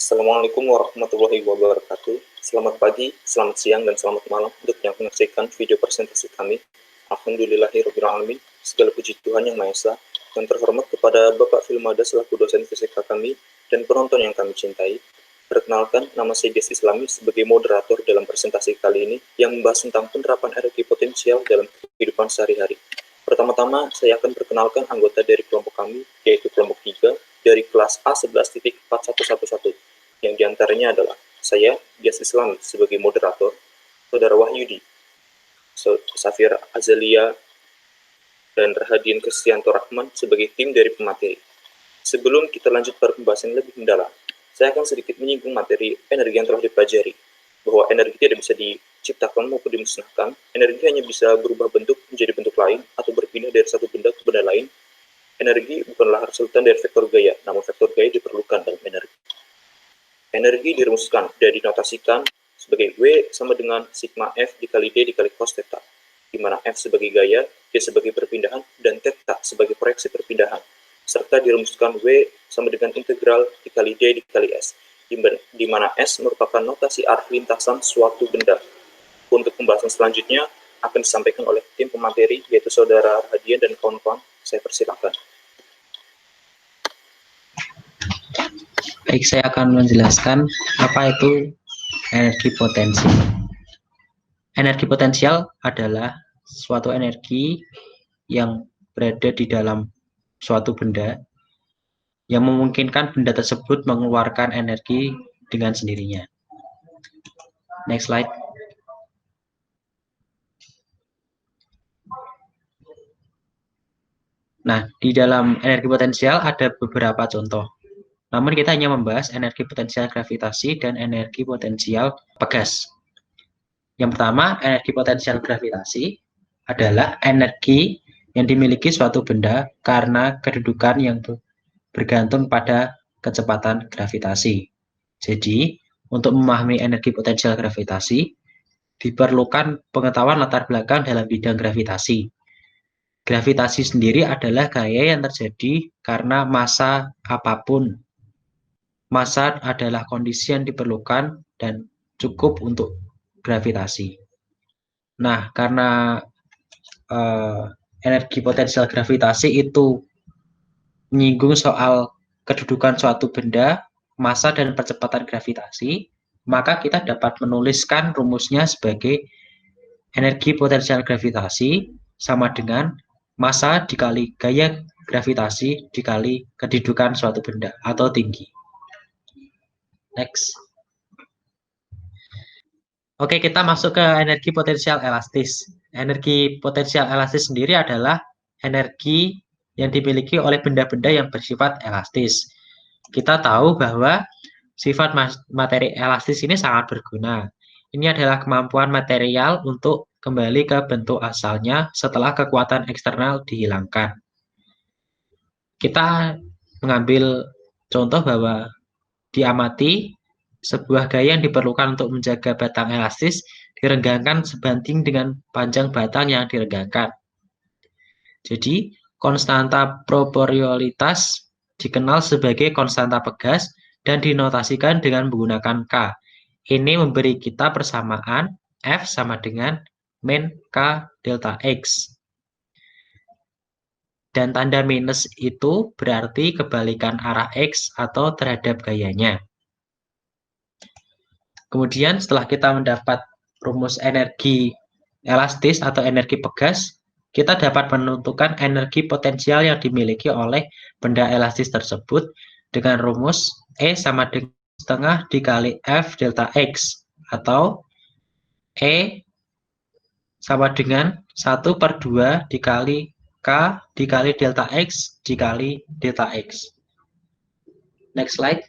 Assalamualaikum warahmatullahi wabarakatuh. Selamat pagi, selamat siang, dan selamat malam untuk yang menyaksikan video presentasi kami. Alhamdulillahirrahmanirrahim. Segala puji Tuhan Yang Maha Esa, dan terhormat kepada Bapak Filmada selaku dosen fisika kami dan penonton yang kami cintai. Perkenalkan, nama saya Dias Islami sebagai moderator dalam presentasi kali ini yang membahas tentang penerapan energi potensial dalam kehidupan sehari-hari. Pertama-tama, saya akan perkenalkan anggota dari kelompok kami, yaitu kelompok 3 dari kelas A11.4111, yang diantaranya adalah saya, Dias Islami, sebagai moderator, Saudara Wahyudi, Safira Azalia, dan Rahadian Kristianto Rahman sebagai tim dari pemateri. Sebelum kita lanjut pada pembahasan lebih mendalam, saya akan sedikit menyinggung materi energi yang telah dipelajari, bahwa energi tidak bisa diciptakan maupun dimusnahkan. Energi hanya bisa berubah bentuk menjadi bentuk lain atau berpindah dari satu benda ke benda lain. Energi bukanlah resultan dari vektor gaya, namun vektor gaya diperlukan dalam energi. Energi dirumuskan dan dinotasikan sebagai W sama dengan sigma F dikali D dikali cos theta, di mana F sebagai gaya, D sebagai perpindahan, dan theta sebagai proyeksi perpindahan, serta dirumuskan W sama dengan integral dikali D dikali S, di mana S merupakan notasi arah lintasan suatu benda. Untuk pembahasan selanjutnya akan disampaikan oleh tim pemateri, yaitu Saudara Hadian dan kawan-kawan. Saya persilakan. Baik, saya akan menjelaskan apa itu energi potensial. Energi potensial adalah suatu energi yang berada di dalam suatu benda yang memungkinkan benda tersebut mengeluarkan energi dengan sendirinya. Next slide. Nah, di dalam energi potensial ada beberapa contoh. Namun kita hanya membahas energi potensial gravitasi dan energi potensial pegas. Yang pertama, energi potensial gravitasi adalah energi yang dimiliki suatu benda karena kedudukan yang bergantung pada kecepatan gravitasi. Jadi, untuk memahami energi potensial gravitasi, diperlukan pengetahuan latar belakang dalam bidang gravitasi. Gravitasi sendiri adalah gaya yang terjadi karena massa apapun. Massa adalah kondisi yang diperlukan dan cukup untuk gravitasi. Nah, karena energi potensial gravitasi itu menyinggung soal kedudukan suatu benda, massa dan percepatan gravitasi, maka kita dapat menuliskan rumusnya sebagai energi potensial gravitasi sama dengan massa dikali gaya gravitasi dikali kedudukan suatu benda atau tinggi. Next. Oke, kita masuk ke energi potensial elastis. Energi potensial elastis sendiri adalah energi yang dimiliki oleh benda-benda yang bersifat elastis. Kita tahu bahwa sifat materi elastis ini sangat berguna. Ini adalah kemampuan material untuk kembali ke bentuk asalnya setelah kekuatan eksternal dihilangkan. Kita mengambil contoh bahwa diamati sebuah gaya yang diperlukan untuk menjaga batang elastis direnggangkan sebanding dengan panjang batang yang direnggangkan. Jadi, konstanta proporsionalitas dikenal sebagai konstanta pegas dan dinotasikan dengan menggunakan K. Ini memberi kita persamaan F sama dengan min K delta X. Dan tanda minus itu berarti kebalikan arah X atau terhadap gayanya. Kemudian setelah kita mendapat rumus energi elastis atau energi pegas, kita dapat menentukan energi potensial yang dimiliki oleh benda elastis tersebut dengan rumus E sama dengan setengah dikali F delta X atau E sama dengan 1/2 dikali K dikali delta X dikali delta X. Next slide.